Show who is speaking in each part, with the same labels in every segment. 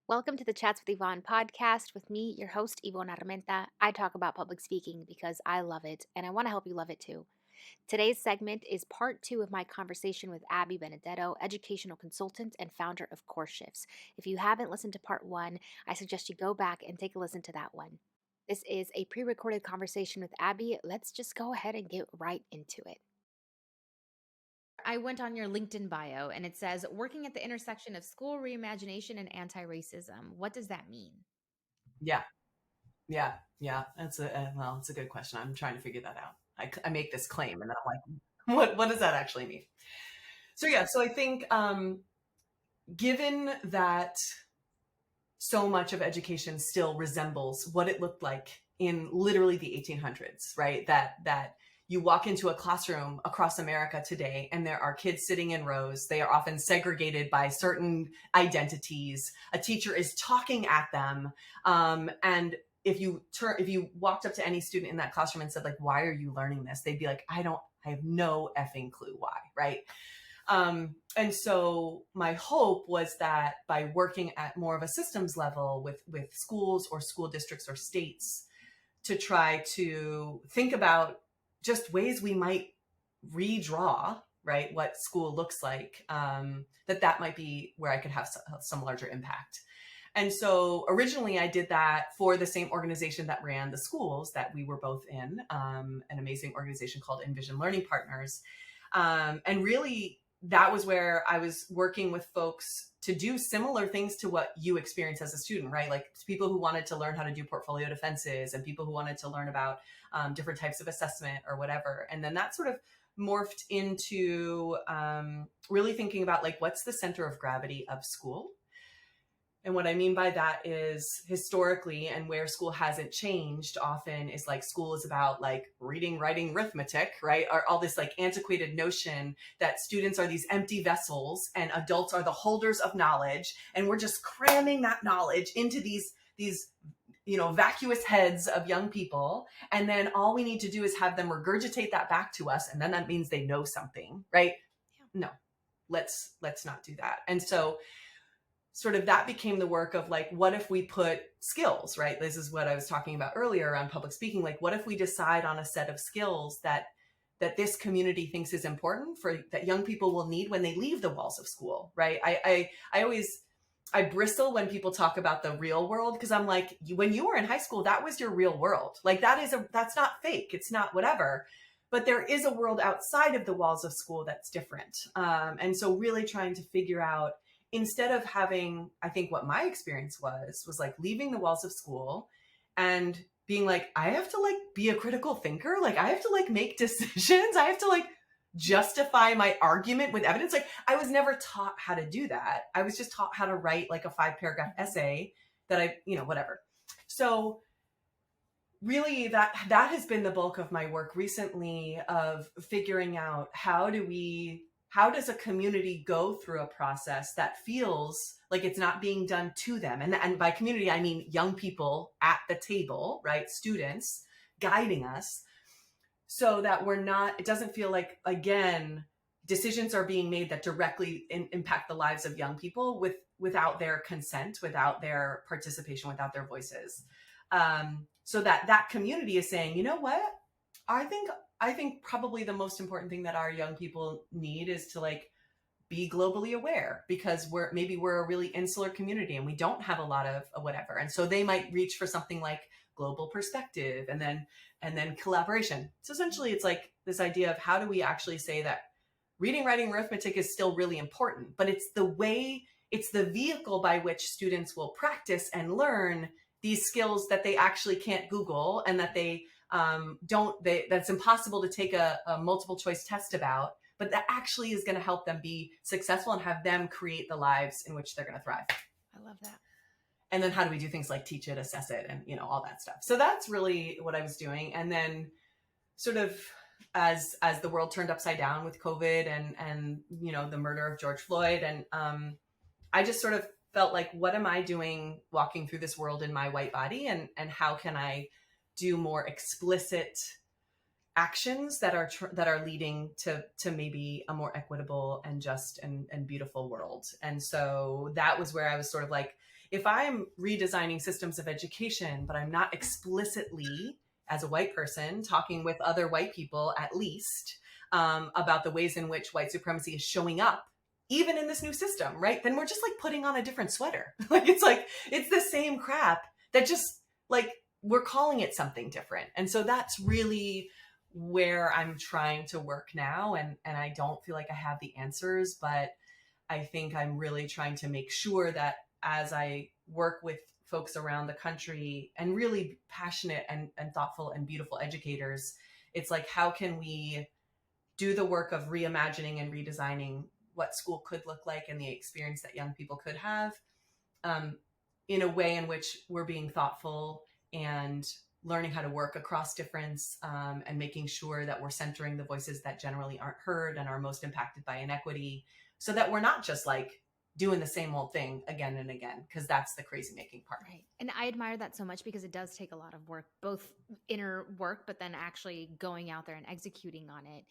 Speaker 1: Welcome to the Chats with Yvonne podcast with me, your host, Yvonne Armenta. I talk about public speaking because I love it and I want to help you love it too. Today's segment is part two of my conversation with Abby Benedetto, educational consultant and founder of Course Shifts. If you haven't listened to part one, I suggest you go back and take a listen to that one. This is a pre recorded conversation with Abby. Let's just go ahead and get right into it. I went on your LinkedIn bio and it says working at the intersection of school reimagination and anti-racism. What does that mean?
Speaker 2: Yeah, yeah. It's a good question. I'm trying to figure that out. I make this claim, and then I'm like, what does that actually mean? So I think given that so much of education still resembles what it looked like in literally the 1800s, right? That you walk into a classroom across America today and there are kids sitting in rows. They are often segregated by certain identities. A teacher is talking at them. And if you walked up to any student in that classroom and said, like, why are you learning this? They'd be like, I have no effing clue why, right? And so my hope was that by working at more of a systems level with schools or school districts or states to try to think about just ways we might redraw, right, what school looks like, that might be where I could have some larger impact. And so originally I did that for the same organization that ran the schools that we were both in, an amazing organization called Envision Learning Partners. And really, that was where I was working with folks to do similar things to what you experienced as a student, right? Like people who wanted to learn how to do portfolio defenses and people who wanted to learn about different types of assessment or whatever. And then that sort of morphed into really thinking about like, what's the center of gravity of school? And what I mean by that is historically, and where school hasn't changed often, is like school is about like reading, writing, arithmetic, right? Or all this like antiquated notion that students are these empty vessels and adults are the holders of knowledge. And we're just cramming that knowledge into these vacuous heads of young people. And then all we need to do is have them regurgitate that back to us. And then that means they know something, right? Yeah. No, let's not do that. And so sort of that became the work of like, what if we put skills, right? This is what I was talking about earlier around public speaking. Like, what if we decide on a set of skills that this community thinks is important for that young people will need when they leave the walls of school, right? I bristle when people talk about the real world, because I'm like, when you were in high school, that was your real world. Like that's not fake. It's not whatever. But there is a world outside of the walls of school that's different. And so really trying to figure out, instead of having, I think what my experience was like leaving the walls of school and being like, I have to like be a critical thinker. Like I have to like make decisions. I have to like justify my argument with evidence. Like I was never taught how to do that. I was just taught how to write like a 5-paragraph essay that whatever. So really that has been the bulk of my work recently, of figuring out how does a community go through a process that feels like it's not being done to them? And by community, I mean young people at the table, right? Students guiding us, so that it doesn't feel like, again, decisions are being made that directly impact the lives of young people without their consent, without their participation, without their voices. So that community is saying, you know what? I think probably the most important thing that our young people need is to like be globally aware, because we're a really insular community and we don't have a lot of whatever. And so they might reach for something like global perspective and then collaboration. So essentially it's like this idea of how do we actually say that reading, writing, arithmetic is still really important, but it's the vehicle by which students will practice and learn these skills that they actually can't Google, and that that's impossible to take a multiple choice test about, but that actually is going to help them be successful and have them create the lives in which they're going to thrive.
Speaker 1: I love that.
Speaker 2: And then how do we do things like teach it, assess it, and all that stuff. So that's really what I was doing. And then sort of as the world turned upside down with COVID and the murder of George Floyd, and I just sort of felt like, what am I doing walking through this world in my white body, and how can I do more explicit actions that are leading to maybe a more equitable and just and beautiful world. And so that was where I was sort of like, if I'm redesigning systems of education, but I'm not explicitly, as a white person, talking with other white people, at least, about the ways in which white supremacy is showing up, even in this new system, right? Then we're just like putting on a different sweater. Like, it's the same crap that just like we're calling it something different. And so that's really where I'm trying to work now. And I don't feel like I have the answers, but I think I'm really trying to make sure that as I work with folks around the country and really passionate and thoughtful and beautiful educators, it's like, how can we do the work of reimagining and redesigning what school could look like and the experience that young people could have, um, in a way in which we're being thoughtful and learning how to work across difference, and making sure that we're centering the voices that generally aren't heard and are most impacted by inequity, so that we're not just like doing the same old thing again and again, because that's the crazy making part.
Speaker 1: Right. And I admire that so much because it does take a lot of work, both inner work, but then actually going out there and executing on it.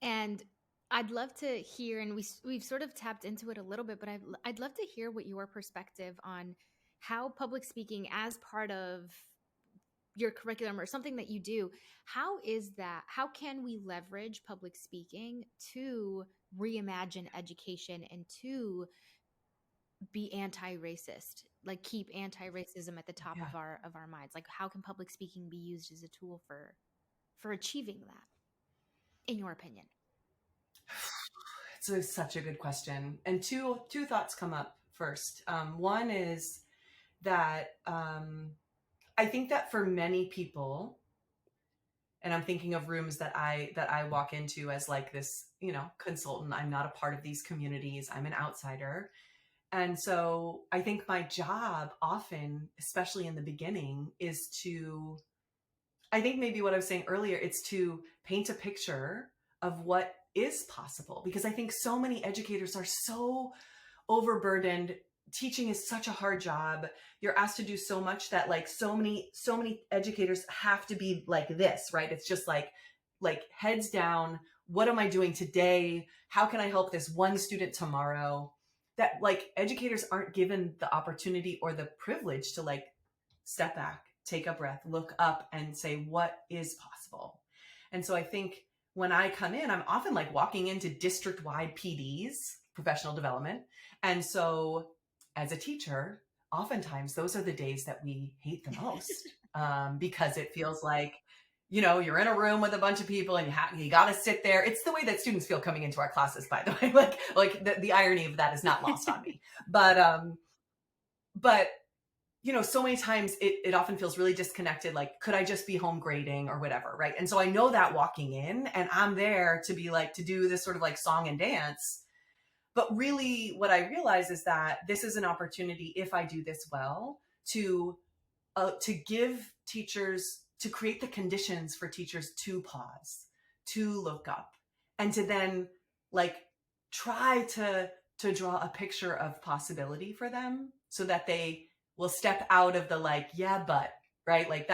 Speaker 1: And I'd love to hear, and we've sort of tapped into it a little bit, but I'd love to hear what your perspective on how public speaking as part of your curriculum or something that you do, how can we leverage public speaking to reimagine education and to be anti-racist, like keep anti-racism at the top
Speaker 2: Yeah.
Speaker 1: of our minds? Like how can public speaking be used as a tool for achieving that, in your opinion?
Speaker 2: It's such a good question. And two thoughts come up first. One is that, I think that for many people, and I'm thinking of rooms that I walk into as like this, consultant. I'm not a part of these communities. I'm an outsider. And so I think my job often, especially in the beginning, is to, I think maybe what I was saying earlier, it's to paint a picture of what is possible, because I think so many educators are so overburdened. Teaching is such a hard job. You're asked to do so much that like so many educators have to be like this, right? It's just like heads down. What am I doing today? How can I help this one student tomorrow? That like educators aren't given the opportunity or the privilege to like step back, take a breath, look up and say, what is possible? And so I think when I come in, I'm often like walking into district wide PDs, professional development. And so as a teacher, oftentimes those are the days that we hate the most, because it feels like, you're in a room with a bunch of people and you got to sit there. It's the way that students feel coming into our classes, by the way. Like the irony of that is not lost on me. But so many times it often feels really disconnected. Like, could I just be home grading or whatever, right? And so I know that walking in, and I'm there to be like, to do this sort of like song and dance. But really what I realize is that this is an opportunity, if I do this well, to give teachers, to create the conditions for teachers to pause, to look up, and to then like try to draw a picture of possibility for them, so that they will step out of the like, yeah, but, right? Like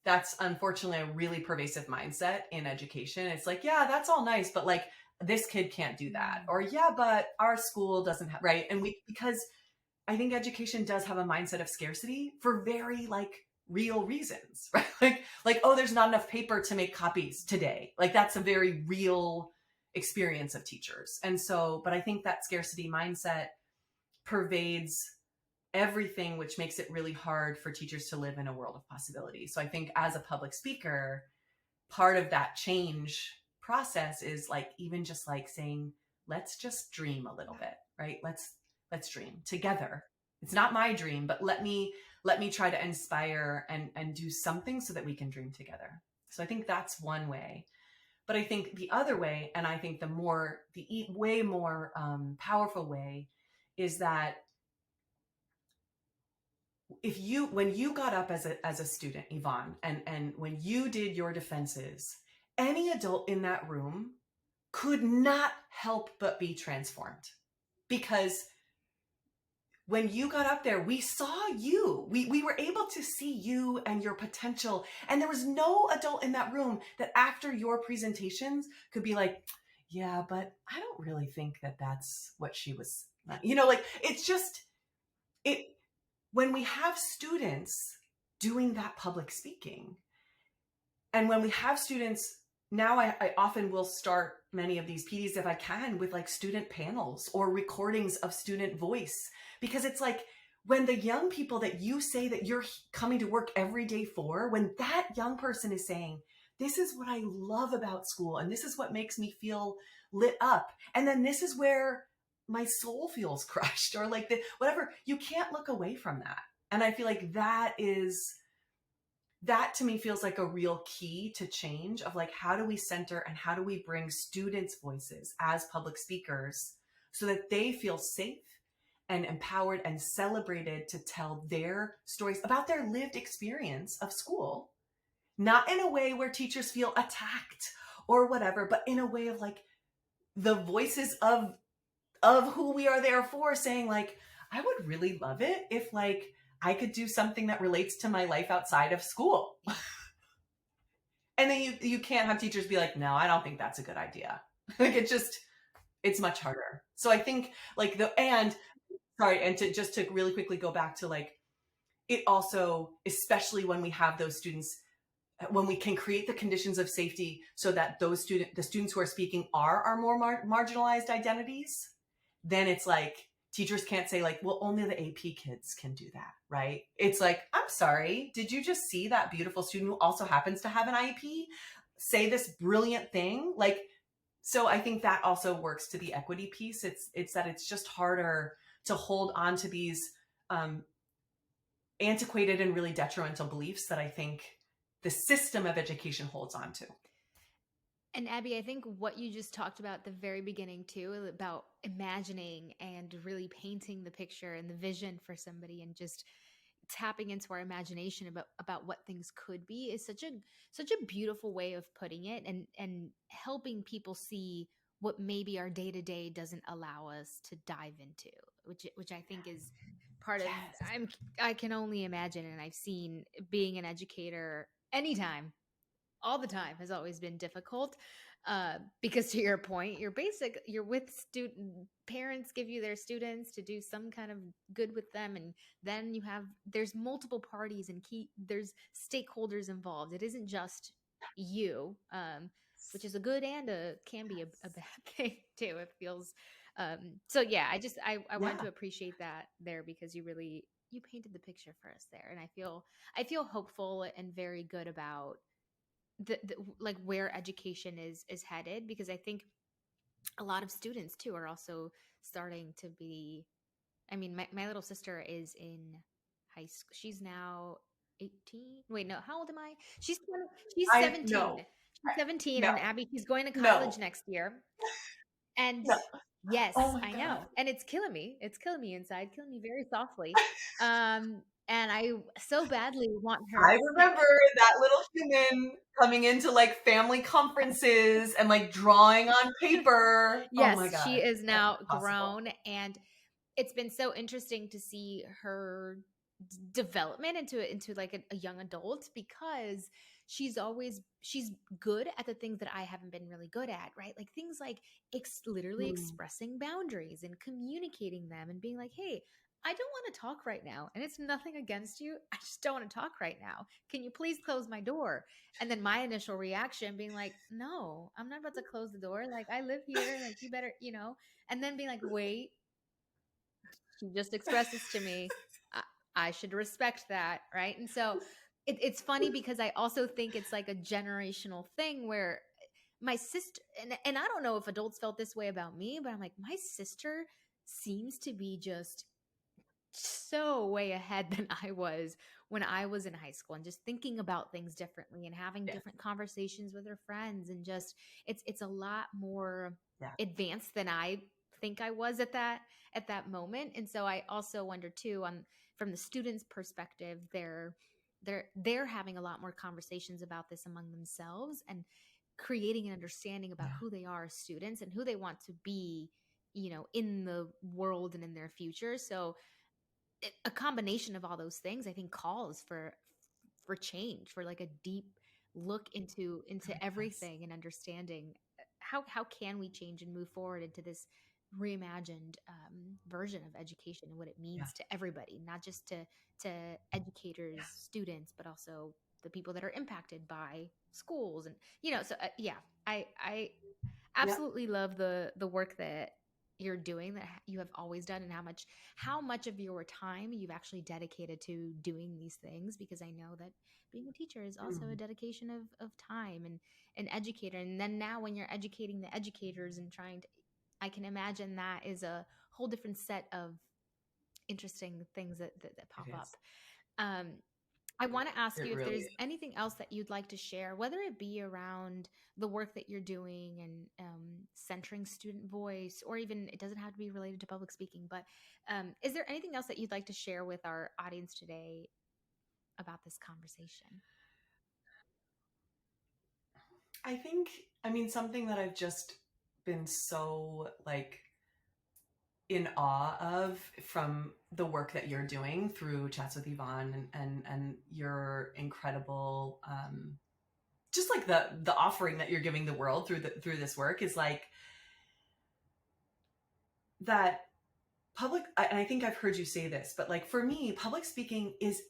Speaker 2: that's unfortunately a really pervasive mindset in education. It's like, yeah, that's all nice, but like this kid can't do that. Or yeah, but our school doesn't have, right? And because I think education does have a mindset of scarcity for very like real reasons, right? Like, oh, there's not enough paper to make copies today. Like that's a very real experience of teachers. And so, but I think that scarcity mindset pervades everything, which makes it really hard for teachers to live in a world of possibility. So I think as a public speaker, part of that change process is like even just like saying, let's just dream a little bit, right? Let's dream together. It's not my dream, but let me try to inspire and do something so that we can dream together. So I think that's one way. But I think the other way, and I think the way more powerful way, is that when you got up as a student, Yvonne, and when you did your defenses, any adult in that room could not help but be transformed, because when you got up there, we saw you. We were able to see you and your potential. And there was no adult in that room that after your presentations could be like, yeah, but I don't really think that that's what she was, like it's just, it, when we have students doing that public speaking, and when we have students, now I often will start many of these PDs if I can with like student panels or recordings of student voice, because it's like when the young people that you say that you're coming to work every day for, when that young person is saying, this is what I love about school and this is what makes me feel lit up, and then this is where my soul feels crushed, or like the whatever, you can't look away from that. And I feel like that to me feels like a real key to change, of like, how do we center and how do we bring students' voices as public speakers so that they feel safe and empowered and celebrated to tell their stories about their lived experience of school, not in a way where teachers feel attacked or whatever, but in a way of like the voices of who we are there for, saying like, I would really love it if like I could do something that relates to my life outside of school. And then you can't have teachers be like, no, I don't think that's a good idea. Like it's much harder. So I think like and sorry, and to just to really quickly go back to like, it also, especially when we have those students, when we can create the conditions of safety so that the students who are speaking are our more marginalized identities, then it's like teachers can't say like, well, only the AP kids can do that, right? It's like, I'm sorry, did you just see that beautiful student who also happens to have an IEP say this brilliant thing? Like, so I think that also works to the equity piece. It's that it's just harder to hold on to these um, antiquated and really detrimental beliefs that I think the system of education holds on to.
Speaker 1: And Abby, I think what you just talked about at the very beginning too, about imagining and really painting the picture and the vision for somebody and just tapping into our imagination about what things could be, is such a beautiful way of putting it, and helping people see what maybe our day to day doesn't allow us to dive into, which I think is part of,
Speaker 2: Yes.
Speaker 1: I can only imagine, and I've seen being an educator anytime, all the time, has always been difficult, because to your point, you're with student parents give you their students to do some kind of good with them, and then there's multiple parties and there's stakeholders involved. It isn't just you, which is a good and can be a bad thing too. It feels, so yeah, I wanted
Speaker 2: Yeah.
Speaker 1: to appreciate that there, because you painted the picture for us there, and I feel hopeful and very good about the like where education is headed, because I think a lot of students too are also starting to be, I mean, my little sister is in high school. She's now 18. Wait, no, how old am I? She's
Speaker 2: I
Speaker 1: 17.
Speaker 2: no.
Speaker 1: She's 17,
Speaker 2: No.
Speaker 1: and Abby, she's going to college
Speaker 2: No.
Speaker 1: next year. And
Speaker 2: No. Oh
Speaker 1: yes,
Speaker 2: my
Speaker 1: I
Speaker 2: god.
Speaker 1: know. And it's killing me. It's killing me inside, killing me very softly. And I so badly want her.
Speaker 2: I remember that little human coming into like family conferences and like drawing on paper. Oh my
Speaker 1: Yes, she
Speaker 2: god.
Speaker 1: is
Speaker 2: That's
Speaker 1: now
Speaker 2: impossible.
Speaker 1: grown, and it's been so interesting to see her development into like a young adult, because she's good at the things that I haven't been really good at, right? Like things like literally
Speaker 2: Mm.
Speaker 1: expressing boundaries and communicating them and being like, hey, I don't want to talk right now, and it's nothing against you, I just don't want to talk right now, can you please close my door? And then my initial reaction being like, no, I'm not about to close the door, like I live here, like you better, and then being like, wait, she just expressed this to me. I should respect that, right? And so it's funny, because I also think it's like a generational thing where my sister, and I don't know if adults felt this way about me, but I'm like, my sister seems to be just so way ahead than I was when I was in high school, and just thinking about things differently and having
Speaker 2: Yes.
Speaker 1: different conversations with her friends, and just it's a lot more
Speaker 2: Yeah.
Speaker 1: advanced than I think I was at that moment. And so I also wonder too, on from the students' perspective, they're having a lot more conversations about this among themselves, and creating an understanding about
Speaker 2: Yeah.
Speaker 1: who they are as students and who they want to be, in the world and in their future. So a combination of all those things, I think, calls for change, for like a deep look into
Speaker 2: Really does.
Speaker 1: everything, and understanding how can we change and move forward into this reimagined version of education and what it
Speaker 2: Yeah.
Speaker 1: means to everybody, not just to educators, students, but also the people that are impacted by schools. And so yeah, I
Speaker 2: Yeah.
Speaker 1: absolutely love the work that you're doing, that you have always done, and how much of your time you've actually dedicated to doing these things, because I know that being a teacher is also a
Speaker 2: Mm,
Speaker 1: dedication of time, and an educator. And then now when you're educating the educators and trying to, I can imagine that is a whole different set of interesting things that
Speaker 2: it
Speaker 1: pop up.
Speaker 2: is.
Speaker 1: um, I want to ask
Speaker 2: It
Speaker 1: you if
Speaker 2: really
Speaker 1: there's
Speaker 2: is.
Speaker 1: anything else that you'd like to share, whether it be around the work that you're doing and centering student voice, or even it doesn't have to be related to public speaking. But is there anything else that you'd like to share with our audience today about this conversation?
Speaker 2: I think, I mean, something that I've just been so like in awe of from the work that you're doing through Chats with Yvonne and your incredible just like the offering that you're giving the world through this work is like that and I think I've heard you say this, but like for me, public speaking is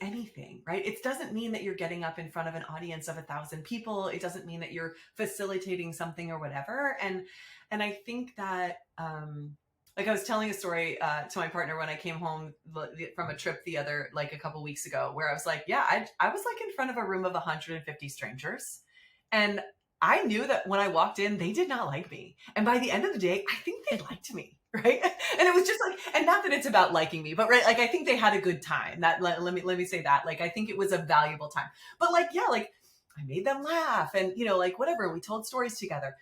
Speaker 2: anything, right? It doesn't mean that you're getting up in front of an audience of 1,000 people. It doesn't mean that you're facilitating something or whatever. And I think that like I was telling a story to my partner when I came home from a trip like a couple weeks ago, where I was like, yeah, I was like in front of a room of 150 strangers, and I knew that when I walked in, they did not like me. And by the end of the day, I think they liked me, right? And it was just like, and not that it's about liking me, but right, like I think they had a good time. That let me say that. Like I think it was a valuable time. But like, yeah, like I made them laugh, and like whatever, we told stories together.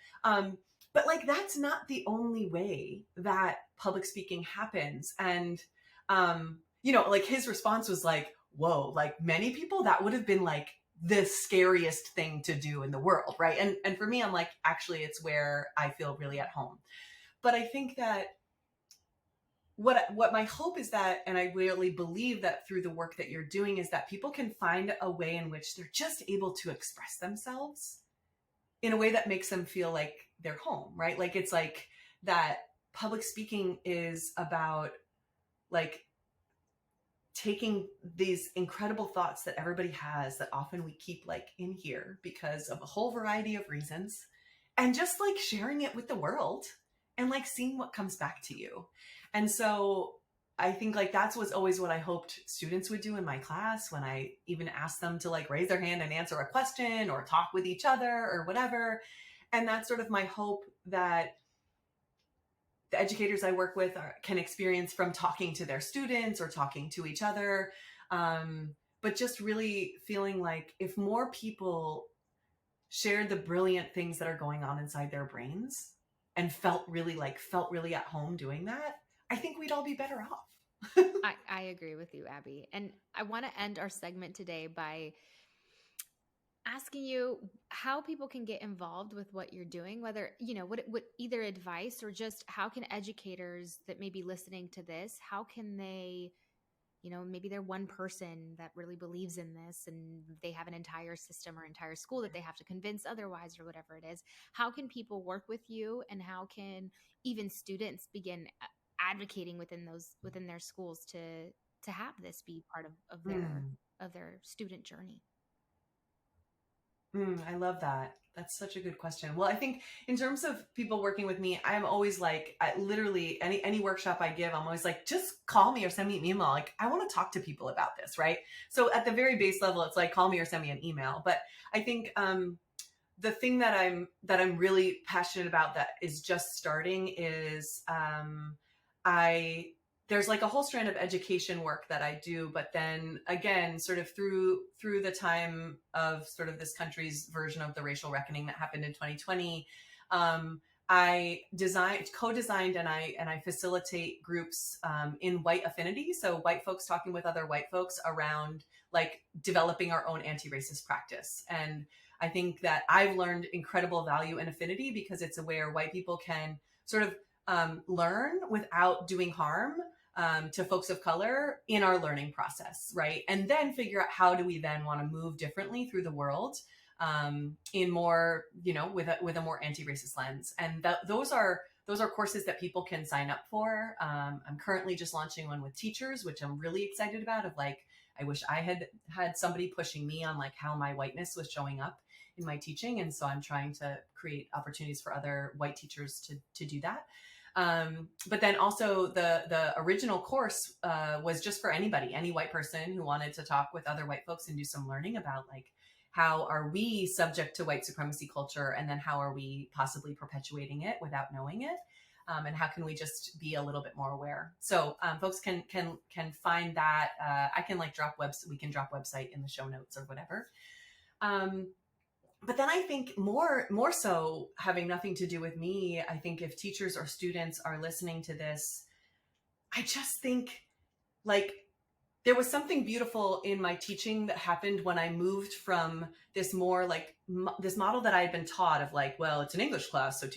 Speaker 2: But like that's not the only way that public speaking happens. And like his response was like, whoa, like many people that would have been like the scariest thing to do in the world, right? And for me, I'm like, actually it's where I feel really at home. But I think that what my hope is that, and I really believe that through the work that you're doing, is that people can find a way in which they're just able to express themselves in a way that makes them feel like they're home, right? Like it's like that public speaking is about like taking these incredible thoughts that everybody has that often we keep like in here because of a whole variety of reasons, and just like sharing it with the world and like seeing what comes back to you. And so I think like that's was always what I hoped students would do in my class when I even asked them to like raise their hand and answer a question or talk with each other or whatever. And that's sort of my hope that the educators I work with can experience from talking to their students or talking to each other. But just really feeling like if more people shared the brilliant things that are going on inside their brains and felt really at home doing that, I think we'd all be better off.
Speaker 1: I agree with you, Abby. And I want to end our segment today by asking you how people can get involved with what you're doing, whether, what either advice or just how can educators that may be listening to this, how can they, maybe they're one person that really believes in this and they have an entire system or entire school that they have to convince otherwise, or whatever it is. How can people work with you, and how can even students begin advocating within their schools to have this be part of their
Speaker 2: Mm.
Speaker 1: of their student journey?
Speaker 2: I love that. That's such a good question. Well, I think in terms of people working with me, I'm always like, literally any workshop I give, I'm always like, just call me or send me an email. Like, I want to talk to people about this, right? So at the very base level, it's like, call me or send me an email. But I think the thing that I'm really passionate about that is just starting is I there's like a whole strand of education work that I do, but then again, sort of through the time of sort of this country's version of the racial reckoning that happened in 2020, I co-designed, and I facilitate groups in white affinity, so white folks talking with other white folks around like developing our own anti-racist practice. And I think that I've learned incredible value in affinity because it's a where white people can sort of learn without doing harm to folks of color in our learning process, right? And then figure out how do we then want to move differently through the world in more, with a more anti-racist lens. And those are those are courses that people can sign up for. I'm currently just launching one with teachers, which I'm really excited about. Of like, I wish I had somebody pushing me on like how my whiteness was showing up in my teaching, and so I'm trying to create opportunities for other white teachers to do that. But then also the original course was just for anybody, any white person who wanted to talk with other white folks and do some learning about like how are we subject to white supremacy culture, and then how are we possibly perpetuating it without knowing it. And how can we just be a little bit more aware? So folks can find that. I can like we can drop website in the show notes or whatever. But then I think more so, having nothing to do with me, I think if teachers or students are listening to this, I just think like there was something beautiful in my teaching that happened when I moved from this more like this model that I had been taught of like, well, it's an English class, so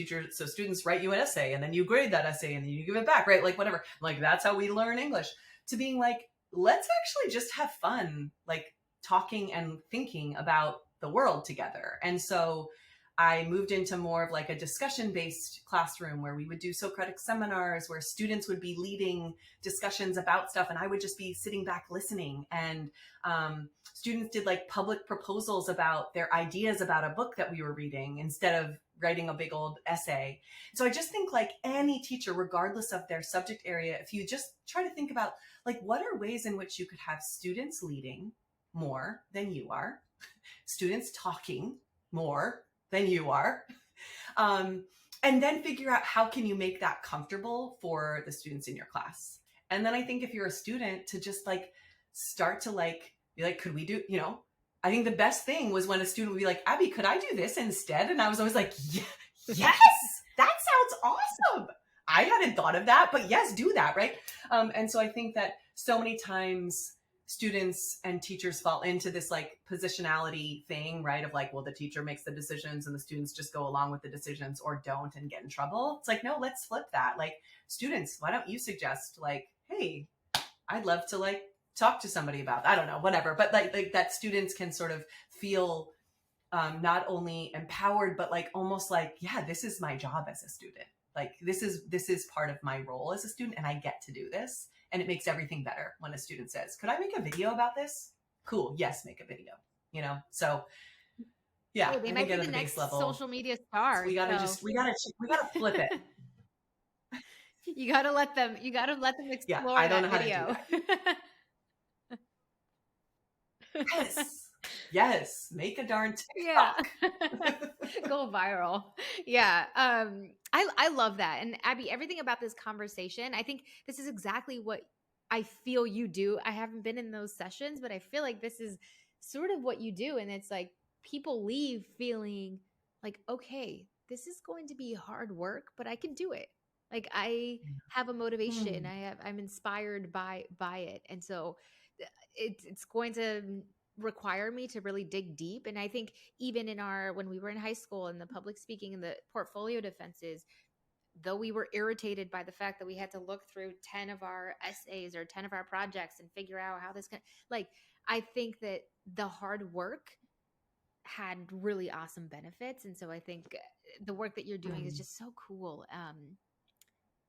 Speaker 2: students write you an essay and then you grade that essay and then you give it back, right? Like whatever, like that's how we learn English. To being like, let's actually just have fun, like talking and thinking about the world together. And so I moved into more of like a discussion based classroom where we would do Socratic seminars where students would be leading discussions about stuff and I would just be sitting back listening. And students did like public proposals about their ideas about a book that we were reading instead of writing a big old essay. So I just think like any teacher, regardless of their subject area, if you just try to think about like what are ways in which you could have students leading more than you are, students talking more than you are, and then figure out how can you make that comfortable for the students in your class. And then I think if you're a student, to just like start to like be like, could we do, I think the best thing was when a student would be like, Abby, could I do this instead? And I was always like, yes, that sounds awesome. I hadn't thought of that, but yes, do that, right? And so I think that so many times students and teachers fall into this like positionality thing, right? Of like, well, the teacher makes the decisions and the students just go along with the decisions or don't and get in trouble. It's like, no, let's flip that. Like, students, why don't you suggest like, hey, I'd love to like talk to somebody about, I don't know, whatever. But like that students can sort of feel not only empowered, but like almost like, yeah, this is my job as a student. Like this is part of my role as a student and I get to do this. And it makes everything better when a student says, could I make a video about this? Cool. Yes, make a video, So yeah,
Speaker 1: Hey, they
Speaker 2: I
Speaker 1: might
Speaker 2: think
Speaker 1: be
Speaker 2: at
Speaker 1: the
Speaker 2: the base
Speaker 1: next
Speaker 2: level,
Speaker 1: social media star. So
Speaker 2: we gotta flip it.
Speaker 1: you gotta let them
Speaker 2: Yeah.
Speaker 1: explore
Speaker 2: I don't know
Speaker 1: that
Speaker 2: how to do
Speaker 1: video.
Speaker 2: that. Yes. Yes. Make a darn
Speaker 1: Yeah.
Speaker 2: TikTok.
Speaker 1: Go viral. Yeah. I love that. And Abby, everything about this conversation, I think this is exactly what I feel you do. I haven't been in those sessions, but I feel like this is sort of what you do. And it's like people leave feeling like, okay, this is going to be hard work, but I can do it. Like I have a motivation.
Speaker 2: Hmm.
Speaker 1: I'm inspired by it. And so it's going to require me to really dig deep. And I think even in when we were in high school and the public speaking and the portfolio defenses, though we were irritated by the fact that we had to look through 10 of our essays or 10 of our projects and figure out how this can, like, I think that the hard work had really awesome benefits. And so I think the work that you're doing is
Speaker 2: Hmm.
Speaker 1: just so cool.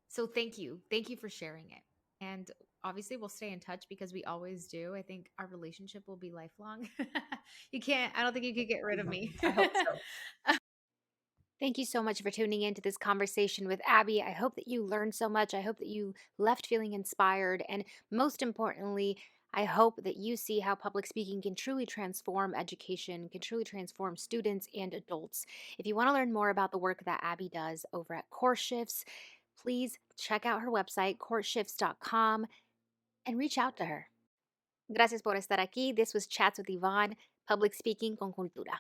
Speaker 1: So thank you. Thank you for sharing it. And obviously we'll stay in touch because we always do. I think our relationship will be lifelong. I don't think you could get rid of me.
Speaker 2: I hope so.
Speaker 1: Thank you so much for tuning in to this conversation with Abby. I hope that you learned so much. I hope that you left feeling inspired. And most importantly, I hope that you see how public speaking can truly transform education, can truly transform students and adults. If you want to learn more about the work that Abby does over at Course Shifts, please check out her website, courseshifts.com, and reach out to her. Gracias por estar aquí. This was Chats with Yvonne, Public Speaking con Cultura.